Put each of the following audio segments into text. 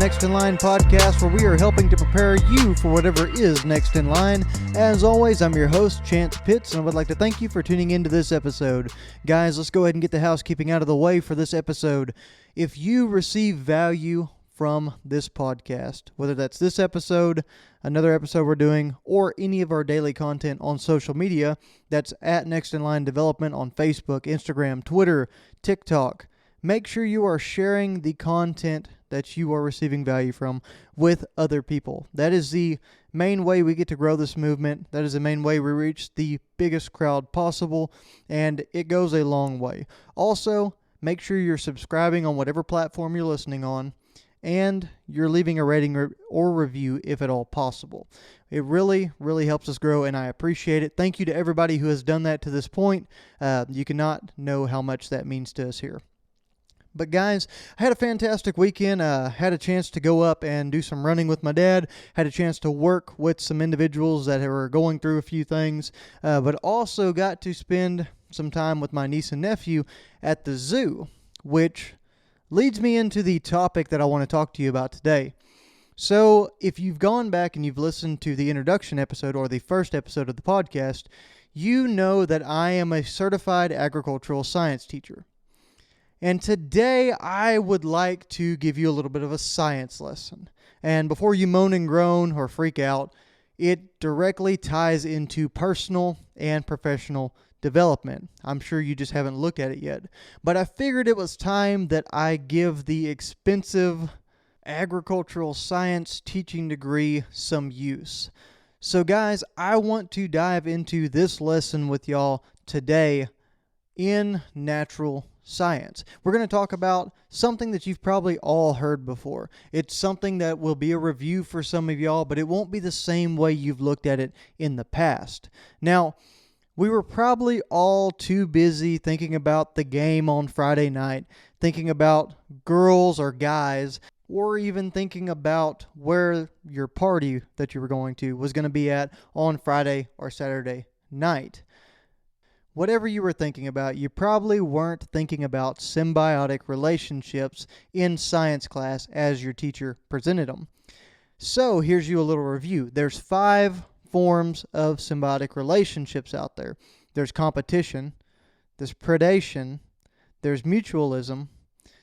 Next in Line podcast, where we are helping to prepare you for whatever is next in line. As always, I'm your host, Chance Pitts, and I would like to thank you for tuning into this episode. Guys, let's go ahead and get the housekeeping out of the way for this episode. If you receive value from this podcast, whether that's this episode, another episode we're doing, or any of our daily content on social media, that's at Next in Line Development on Facebook, Instagram, Twitter, TikTok, make sure you are sharing the content that you are receiving value from with other people. That is the main way we get to grow this movement. That is the main way we reach the biggest crowd possible, and it goes a long way. Also, make sure you're subscribing on whatever platform you're listening on, and you're leaving a rating or review if at all possible. It really, really helps us grow, and I appreciate it. Thank you to everybody who has done that to this point. You cannot know how much that means to us here. But guys, I had a fantastic weekend. Had a chance to go up and do some running with my dad. Had a chance to work with some individuals that were going through a few things. But also got to spend some time with my niece and nephew at the zoo, which leads me into the topic that I want to talk to you about today. So if you've gone back and you've listened to the introduction episode or the first episode of the podcast, you know that I am a certified agricultural science teacher. And today I would like to give you a little bit of a science lesson. And before you moan and groan or freak out, it directly ties into personal and professional development. I'm sure you just haven't looked at it yet. But I figured it was time that I give the expensive agricultural science teaching degree some use. So guys, I want to dive into this lesson with y'all today in natural science. We're going to talk about something that you've probably all heard before. It's something that will be a review for some of y'all, but it won't be the same way you've looked at it in the past. Now, we were probably all too busy thinking about the game on Friday night, thinking about girls or guys, or even thinking about where your party that you were going to was going to be at on Friday or Saturday night. Whatever you were thinking about, you probably weren't thinking about symbiotic relationships in science class as your teacher presented them. So here's you a little review. There's 5 forms of symbiotic relationships out there. There's competition, there's predation, there's mutualism,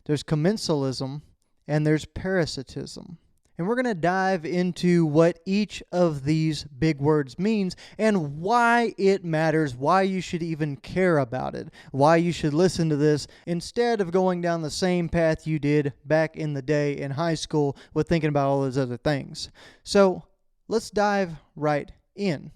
there's commensalism, and there's parasitism. And we're going to dive into what each of these big words means and why it matters, why you should even care about it, why you should listen to this instead of going down the same path you did back in the day in high school with thinking about all those other things. So let's dive right in.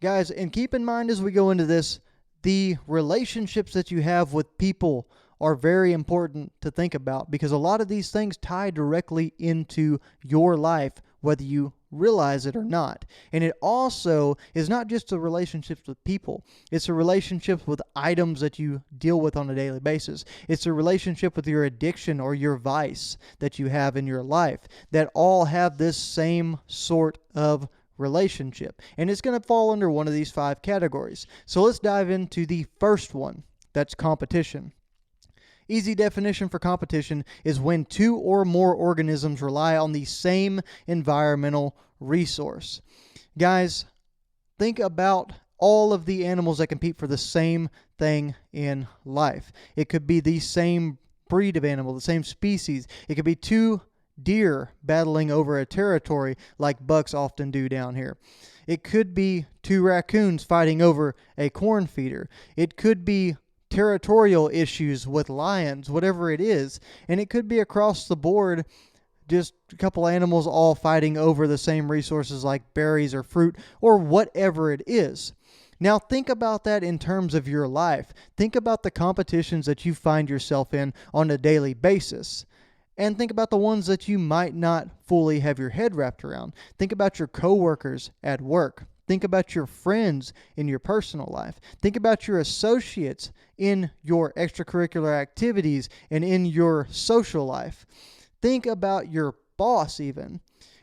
Guys, and keep in mind as we go into this, the relationships that you have with people are very important to think about because a lot of these things tie directly into your life, whether you realize it or not. And it also is not just the relationships with people. It's the relationships with items that you deal with on a daily basis. It's a relationship with your addiction or your vice that you have in your life that all have this same sort of relationship. And it's going to fall under one of these 5 categories. So let's dive into the first one. That's competition. Easy definition for competition is when 2 or more organisms rely on the same environmental resource. Guys, think about all of the animals that compete for the same thing in life. It could be the same breed of animal, the same species. It could be 2 deer battling over a territory like bucks often do down here. It could be 2 raccoons fighting over a corn feeder. It could be territorial issues with lions, whatever it is. And it could be across the board, just a couple animals all fighting over the same resources like berries or fruit or whatever it is. Now think about that in terms of your life. Think about the competitions that you find yourself in on a daily basis. And think about the ones that you might not fully have your head wrapped around. Think about your coworkers at work. Think about your friends in your personal life. Think about your associates in your extracurricular activities and in your social life. Think about your boss even.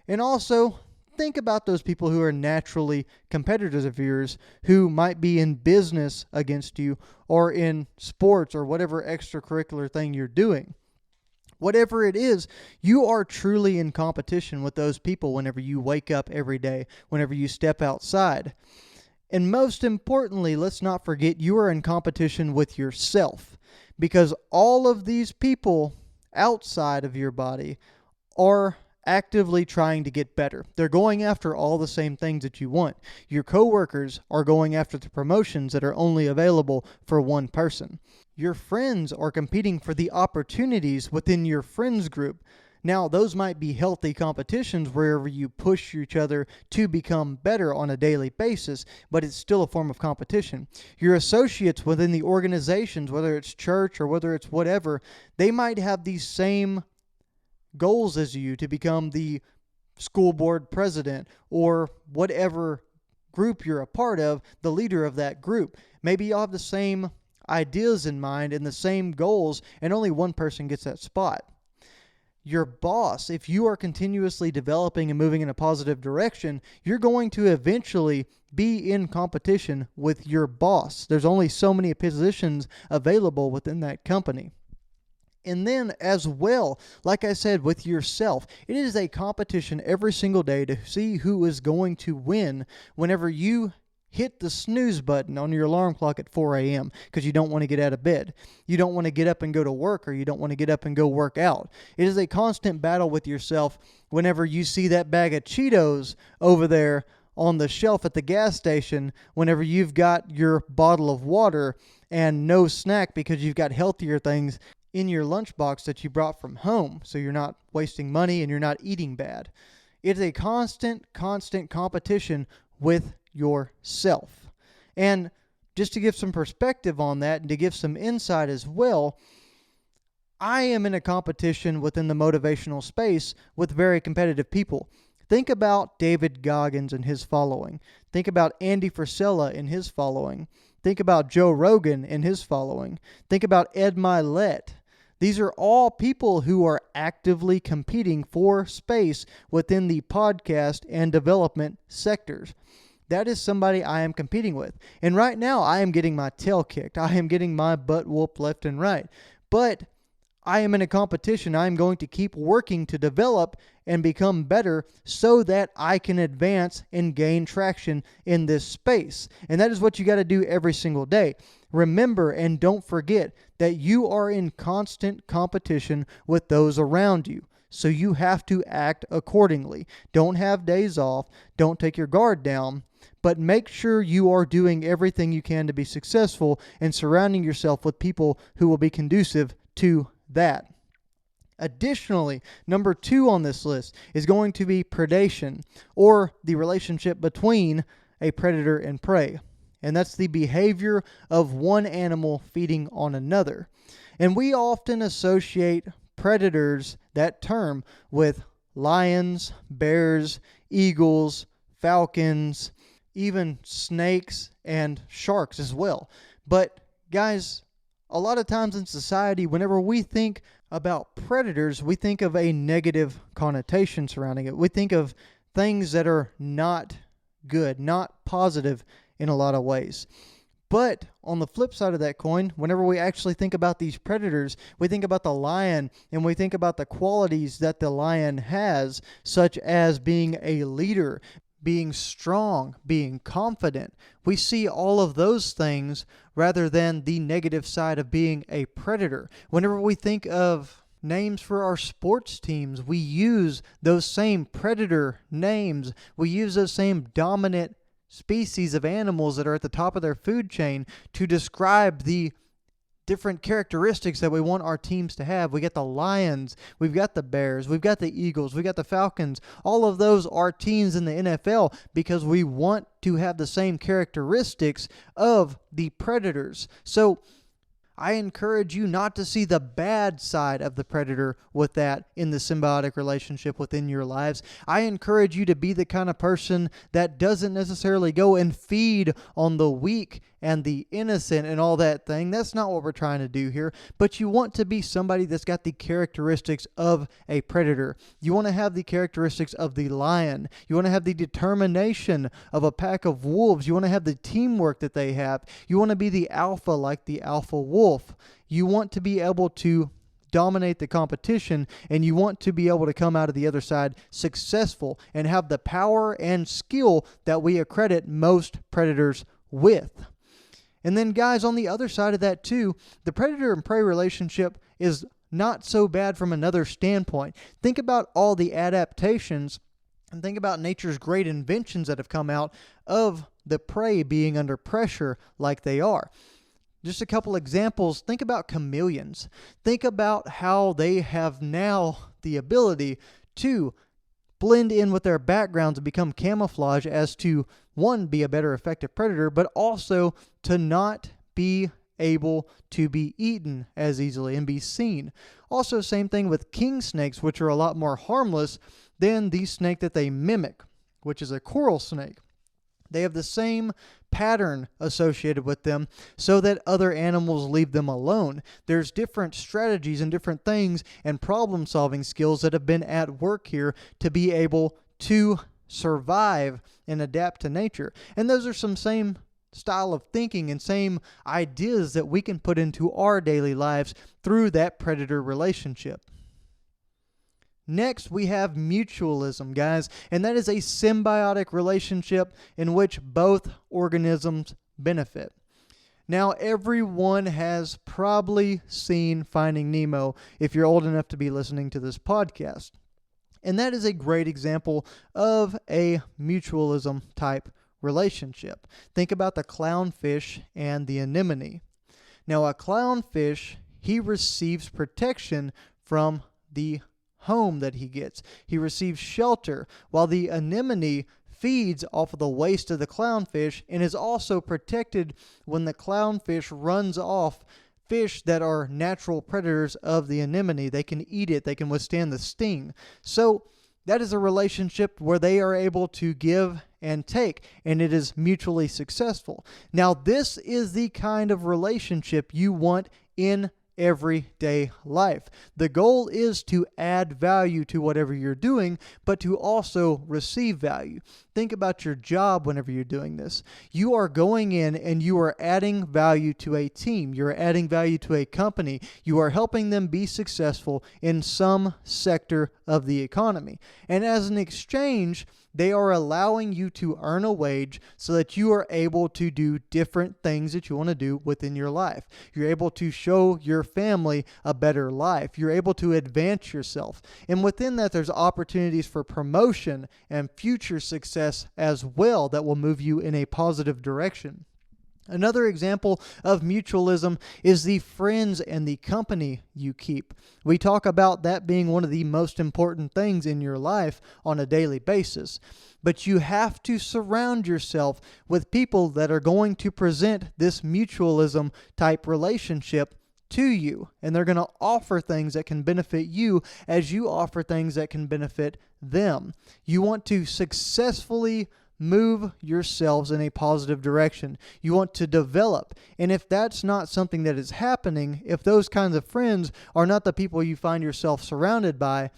And also, think about those people who are naturally competitors of yours who might be in business against you or in sports or whatever extracurricular thing you're doing. Whatever it is, you are truly in competition with those people whenever you wake up every day, whenever you step outside. And most importantly, let's not forget you are in competition with yourself, because all of these people outside of your body are actively trying to get better. They're going after all the same things that you want. Your coworkers are going after the promotions that are only available for one person. Your friends are competing for the opportunities within your friends group. Now, those might be healthy competitions wherever you push each other to become better on a daily basis, but it's still a form of competition. Your associates within the organizations, whether it's church or whether it's whatever, they might have these same goals as you to become the school board president or whatever group you're a part of, the leader of that group. Maybe you'll have the same ideas in mind and the same goals, and only one person gets that spot. Your boss, if you are continuously developing and moving in a positive direction, you're going to eventually be in competition with your boss. There's only so many positions available within that company. And then as well, like I said, with yourself, it is a competition every single day to see who is going to win whenever you hit the snooze button on your alarm clock at 4 a.m. because you don't want to get out of bed. You don't want to get up and go to work, or you don't want to get up and go work out. It is a constant battle with yourself whenever you see that bag of Cheetos over there on the shelf at the gas station, whenever you've got your bottle of water and no snack because you've got healthier things in your lunchbox that you brought from home, so you're not wasting money and you're not eating bad. It's a constant competition with yourself. And just to give some perspective on that and to give some insight as well, I am in a competition within the motivational space with very competitive people. Think about David Goggins and his following. Think about Andy Frisella and his following. Think about Joe Rogan and his following. Think about Ed Milet. These are all people who are actively competing for space within the podcast and development sectors. That is somebody I am competing with. And right now, I am getting my tail kicked. I am getting my butt whooped left and right. But I am in a competition. I am going to keep working to develop and become better so that I can advance and gain traction in this space. And that is what you got to do every single day. Remember and don't forget that you are in constant competition with those around you. So you have to act accordingly. Don't have days off. Don't take your guard down. But make sure you are doing everything you can to be successful and surrounding yourself with people who will be conducive to that. Additionally, number 2 on this list is going to be predation, or the relationship between a predator and prey. And that's the behavior of one animal feeding on another. And we often associate predators, that term, with lions, bears, eagles, falcons, even snakes and sharks as well. But guys, a lot of times in society, whenever we think about predators, we think of a negative connotation surrounding it. We think of things that are not good, not positive in a lot of ways. But on the flip side of that coin, whenever we actually think about these predators, we think about the lion and we think about the qualities that the lion has, such as being a leader, being strong, being confident. We see all of those things rather than the negative side of being a predator. Whenever we think of names for our sports teams, we use those same predator names. We use those same dominant species of animals that are at the top of their food chain to describe the different characteristics that we want our teams to have. We got the Lions, we've got the Bears, we've got the Eagles, we've got the Falcons. All of those are teams in the NFL because we want to have the same characteristics of the predators. So I encourage you not to see the bad side of the predator with that in the symbiotic relationship within your lives. I encourage you to be the kind of person that doesn't necessarily go and feed on the weak and the innocent and all that thing. That's not what we're trying to do here. But you want to be somebody that's got the characteristics of a predator. You want to have the characteristics of the lion. You want to have the determination of a pack of wolves. You want to have the teamwork that they have. You want to be the alpha like the alpha wolf. You want to be able to dominate the competition, and you want to be able to come out of the other side successful and have the power and skill that we accredit most predators with. And then, guys, on the other side of that too, the predator and prey relationship is not so bad from another standpoint. Think about all the adaptations and think about nature's great inventions that have come out of the prey being under pressure like they are. Just a couple examples. Think about chameleons. Think about how they have now the ability to blend in with their backgrounds and become camouflage as to, one, be a better effective predator, but also to not be able to be eaten as easily and be seen. Also, same thing with king snakes, which are a lot more harmless than the snake that they mimic, which is a coral snake. They have the same pattern associated with them so that other animals leave them alone. There's different strategies and different things and problem-solving skills that have been at work here to be able to survive and adapt to nature. And those are some same style of thinking and same ideas that we can put into our daily lives through that predator relationship. Next, we have mutualism, guys, and that is a symbiotic relationship in which both organisms benefit. Now, everyone has probably seen Finding Nemo if you're old enough to be listening to this podcast. And that is a great example of a mutualism type relationship. Think about the clownfish and the anemone. Now, a clownfish, he receives protection from the home that he gets. He receives shelter, while the anemone feeds off of the waste of the clownfish and is also protected when the clownfish runs off fish that are natural predators of the anemone. They can eat it. They can withstand the sting. So that is a relationship where they are able to give and take, and it is mutually successful. Now, this is the kind of relationship you want in everyday life. The goal is to add value to whatever you're doing, but to also receive value. Think about your job whenever you're doing this. You are going in and you are adding value to a team. You're adding value to a company. You are helping them be successful in some sector of the economy. And as an exchange, they are allowing you to earn a wage so that you are able to do different things that you want to do within your life. You're able to show your family a better life. You're able to advance yourself. And within that, there's opportunities for promotion and future success as well that will move you in a positive direction. Another example of mutualism is the friends and the company you keep. We talk about that being one of the most important things in your life on a daily basis. But you have to surround yourself with people that are going to present this mutualism type relationship to you. And they're going to offer things that can benefit you as you offer things that can benefit them. You want to successfully move yourselves in a positive direction. You want to develop. And if that's not something that is happening, if those kinds of friends are not the people you find yourself surrounded by,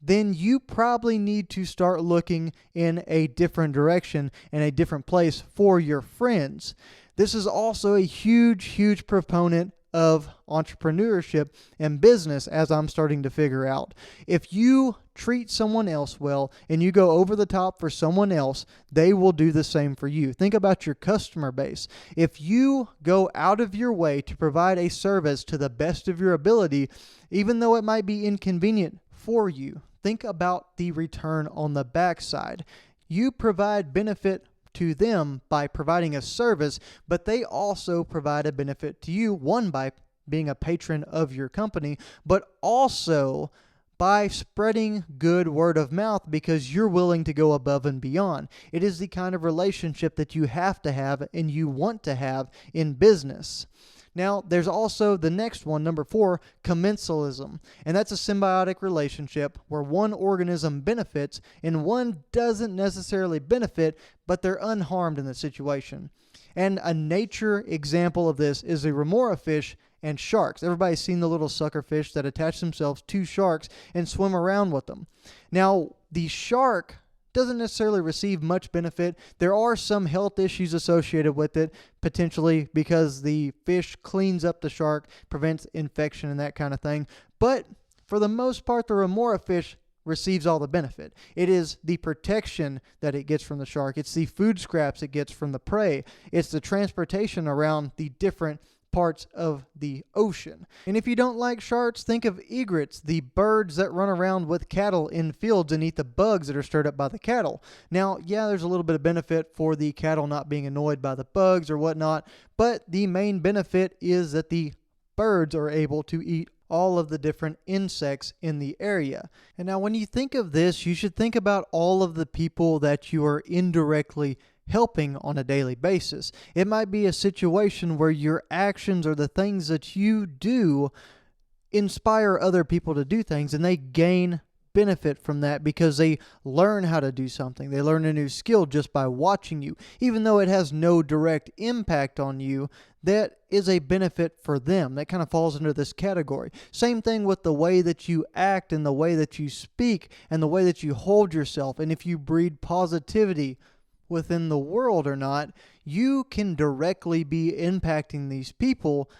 then you probably need to start looking in a different direction and a different place for your friends. This is also a huge proponent of entrepreneurship and business, as I'm starting to figure out. If you treat someone else well and you go over the top for someone else, they will do the same for you. Think about your customer base. If you go out of your way to provide a service to the best of your ability, even though it might be inconvenient for you, think about the return on the backside. You provide benefit to them by providing a service, but they also provide a benefit to you, one, by being a patron of your company, but also by spreading good word of mouth because you're willing to go above and beyond. It is the kind of relationship that you have to have and you want to have in business. Now, there's also the next one, number 4, commensalism. And that's a symbiotic relationship where one organism benefits and one doesn't necessarily benefit, but they're unharmed in the situation. And a nature example of this is the remora fish and sharks. Everybody's seen the little sucker fish that attach themselves to sharks and swim around with them. Now, the shark doesn't necessarily receive much benefit. There are some health issues associated with it, potentially because the fish cleans up the shark, prevents infection and that kind of thing. But for the most part, the remora fish receives all the benefit. It is the protection that it gets from the shark. It's the food scraps it gets from the prey. It's the transportation around the different parts of the ocean. And if you don't like sharks, think of egrets, the birds that run around with cattle in fields and eat the bugs that are stirred up by the cattle. Now, yeah, there's a little bit of benefit for the cattle not being annoyed by the bugs or whatnot, but the main benefit is that the birds are able to eat all of the different insects in the area. And now when you think of this, you should think about all of the people that you are indirectly helping on a daily basis. It might be a situation where your actions or the things that you do inspire other people to do things, and they gain benefit from that because they learn how to do something. They learn a new skill just by watching you. Even though it has no direct impact on you, that is a benefit for them. That kind of falls into this category. Same thing with the way that you act and the way that you speak and the way that you hold yourself. And if you breed positivity within the world or not, you can directly be impacting these people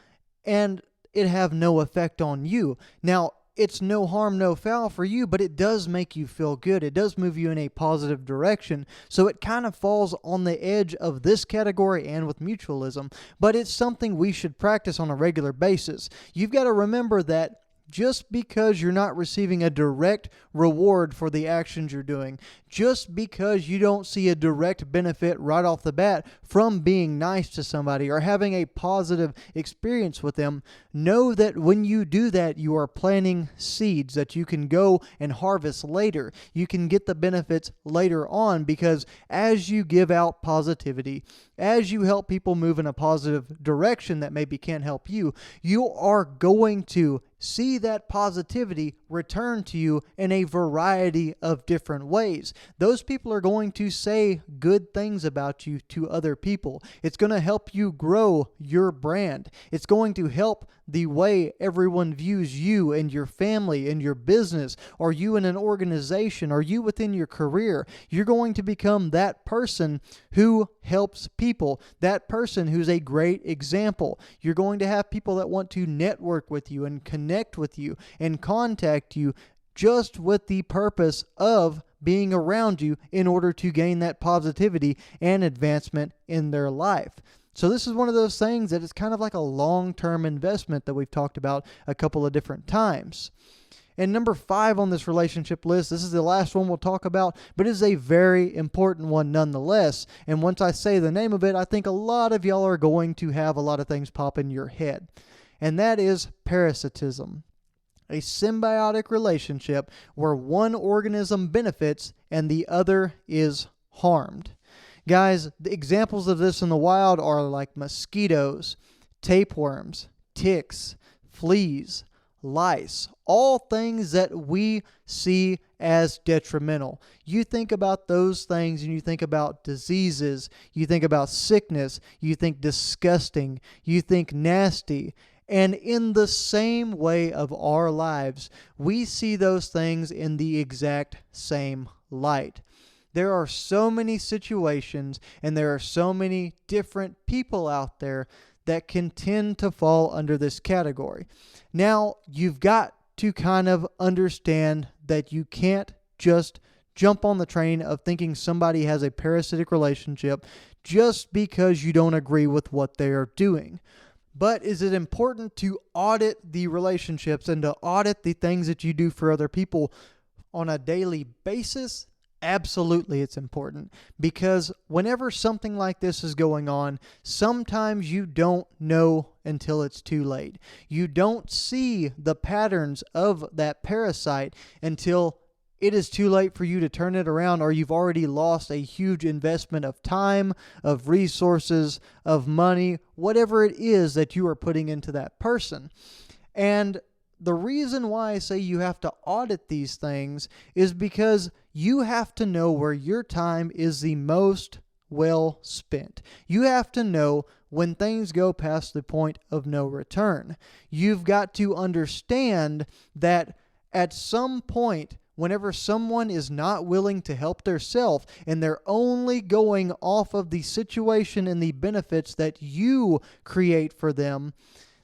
and it have no effect on you. Now, it's no harm, no foul for you, but it does make you feel good. It does move you in a positive direction. So it kind of falls on the edge of this category and with mutualism, but it's something we should practice on a regular basis. You've got to remember that just because you're not receiving a direct reward for the actions you're doing, just because you don't see a direct benefit right off the bat from being nice to somebody or having a positive experience with them, know that when you do that, you are planting seeds that you can go and harvest later. You can get the benefits later on because as you give out positivity, as you help people move in a positive direction that maybe can't help you, you are going to see that positivity return to you in a variety of different ways. Those people are going to say good things about you to other people. It's going to help you grow your brand. It's going to help the way everyone views you and your family and your business, or you in an organization, or you within your career. You're going to become that person who helps people, that person who's a great example. You're going to have people that want to network with you and connect with you and contact you just with the purpose of being around you in order to gain that positivity and advancement in their life. So this is one of those things that is kind of like a long-term investment that we've talked about a couple of different times. And number 5 on this relationship list, this is the last one we'll talk about, but it is a very important one nonetheless. And once I say the name of it, I think a lot of y'all are going to have a lot of things pop in your head. And that is parasitism. A symbiotic relationship where one organism benefits and the other is harmed. Guys, the examples of this in the wild are like mosquitoes, tapeworms, ticks, fleas, lice, all things that we see as detrimental. You think about those things and you think about diseases, you think about sickness, you think disgusting, you think nasty. And in the same way of our lives, we see those things in the exact same light. There are so many situations and there are so many different people out there that can tend to fall under this category. Now, you've got to kind of understand that you can't just jump on the train of thinking somebody has a parasitic relationship just because you don't agree with what they are doing. But is it important to audit the relationships and to audit the things that you do for other people on a daily basis? Absolutely, it's important, because whenever something like this is going on, sometimes you don't know until it's too late. You don't see the patterns of that parasite until it is too late for you to turn it around, or you've already lost a huge investment of time, of resources, of money, whatever it is that you are putting into that person. And the reason why I say you have to audit these things is because you have to know where your time is the most well spent. You have to know when things go past the point of no return. You've got to understand that at some point, Whenever someone is not willing to help theirself and they're only going off of the situation and the benefits that you create for them,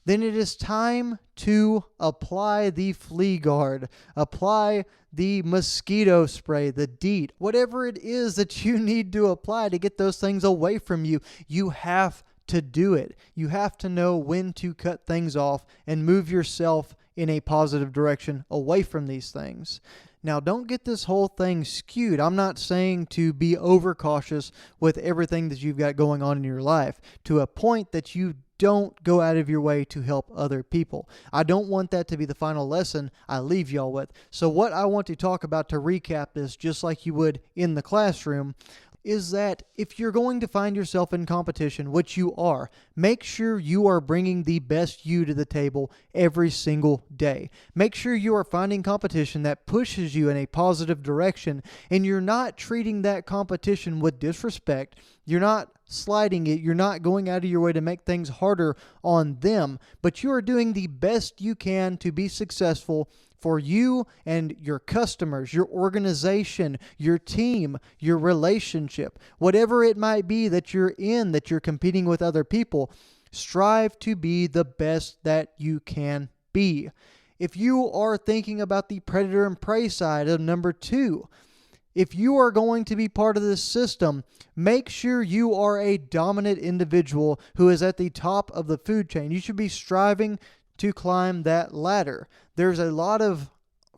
then it is time to apply the flea guard, apply the mosquito spray, the DEET, whatever it is that you need to apply to get those things away from you. You have to do it. You have to know when to cut things off and move yourself in a positive direction away from these things. Now, don't get this whole thing skewed. I'm not saying to be overcautious with everything that you've got going on in your life to a point that you don't go out of your way to help other people. I don't want that to be the final lesson I leave y'all with. So what I want to talk about to recap this, just like you would in the classroom, is that if you're going to find yourself in competition, which you are, make sure you are bringing the best you to the table every single day. Make sure you are finding competition that pushes you in a positive direction, and you're not treating that competition with disrespect. You're not sliding it. You're not going out of your way to make things harder on them, but you are doing the best you can to be successful for you and your customers, your organization, your team, your relationship, whatever it might be that you're in, that you're competing with other people. Strive to be the best that you can be. If you are thinking about the predator and prey side of number 2, if you are going to be part of this system, make sure you are a dominant individual who is at the top of the food chain. You should be striving to climb that ladder. There's a lot of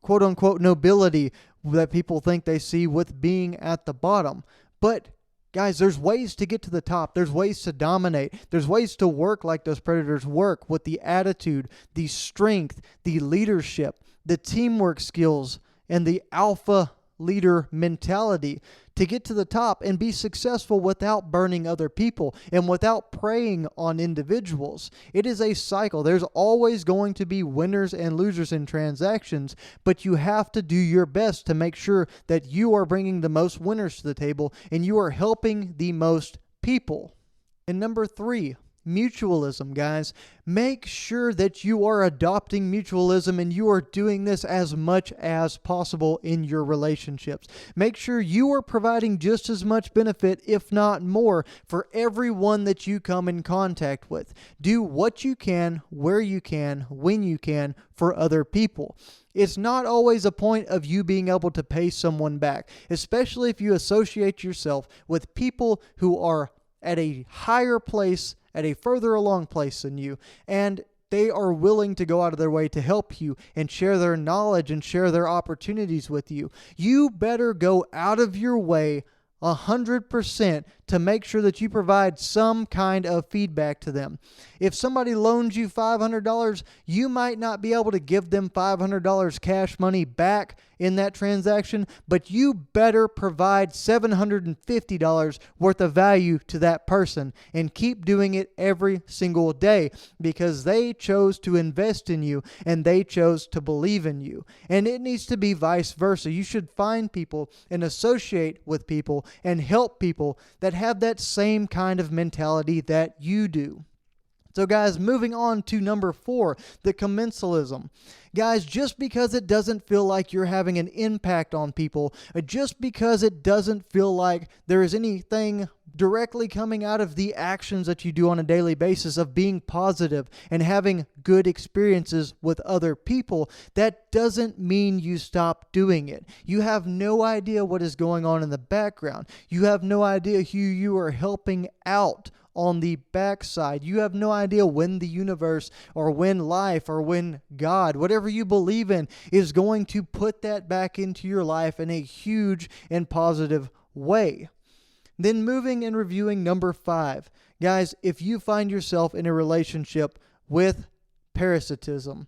quote-unquote nobility that people think they see with being at the bottom. But guys, there's ways to get to the top. There's ways to dominate. There's ways to work like those predators work, with the attitude, the strength, the leadership, the teamwork skills, and the alpha leader mentality to get to the top and be successful without burning other people and without preying on individuals. It is a cycle. There's always going to be winners and losers in transactions, but you have to do your best to make sure that you are bringing the most winners to the table and you are helping the most people. And number 3, mutualism, guys. Make sure that you are adopting mutualism and you are doing this as much as possible in your relationships. Make sure you are providing just as much benefit, if not more, for everyone that you come in contact with. Do what you can, where you can, when you can for other people. It's not always a point of you being able to pay someone back, especially if you associate yourself with people who are at a higher place, at a further along place than you, and they are willing to go out of their way to help you and share their knowledge and share their opportunities with you. You better go out of your way 100% to make sure that you provide some kind of feedback to them. If somebody loans you $500, you might not be able to give them $500 cash money back in that transaction, but you better provide $750 worth of value to that person and keep doing it every single day because they chose to invest in you and they chose to believe in you. And it needs to be vice versa. You should find people and associate with people and help people that have that same kind of mentality that you do. So guys, moving on to number 4, the commensalism. Guys, just because it doesn't feel like you're having an impact on people, just because it doesn't feel like there is anything directly coming out of the actions that you do on a daily basis of being positive and having good experiences with other people, that doesn't mean you stop doing it. You have no idea what is going on in the background. You have no idea who you are helping out on the backside. You have no idea when the universe or when life or when God, whatever you believe in, is going to put that back into your life in a huge and positive way. Then moving and reviewing number 5. Guys, if you find yourself in a relationship with parasitism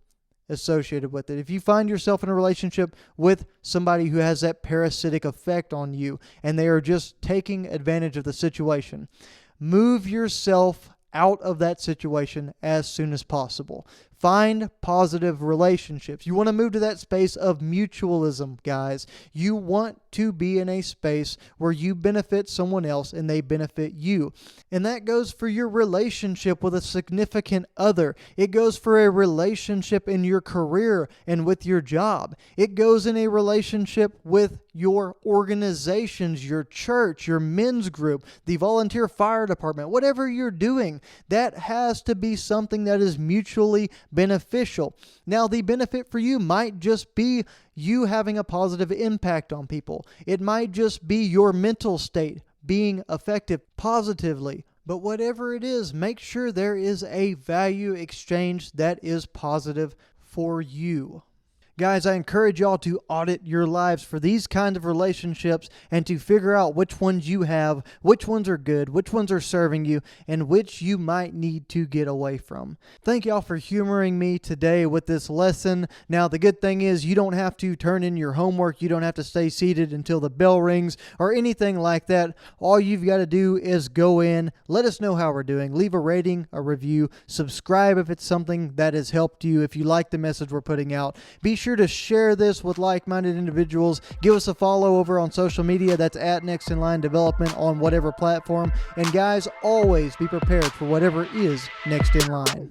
associated with it, if you find yourself in a relationship with somebody who has that parasitic effect on you and they are just taking advantage of the situation, move yourself out of that situation as soon as possible. Find positive relationships. You want to move to that space of mutualism, guys. You want to be in a space where you benefit someone else and they benefit you. And that goes for your relationship with a significant other. It goes for a relationship in your career and with your job. It goes in a relationship with your organizations, your church, your men's group, the volunteer fire department, whatever you're doing. That has to be something that is mutually beneficial. Now, the benefit for you might just be you having a positive impact on people. It might just be your mental state being affected positively. But whatever it is, make sure there is a value exchange that is positive for you. Guys, I encourage y'all to audit your lives for these kinds of relationships and to figure out which ones you have, which ones are good, which ones are serving you, and which you might need to get away from. Thank y'all for humoring me today with this lesson. Now, the good thing is you don't have to turn in your homework. You don't have to stay seated until the bell rings or anything like that. All you've got to do is go in, let us know how we're doing, leave a rating, a review, subscribe if it's something that has helped you, if you like the message we're putting out. Be sure to share this with like-minded individuals. Give us a follow over on social media. That's at Next in Line Development on whatever platform. And guys, always be prepared for whatever is next in line.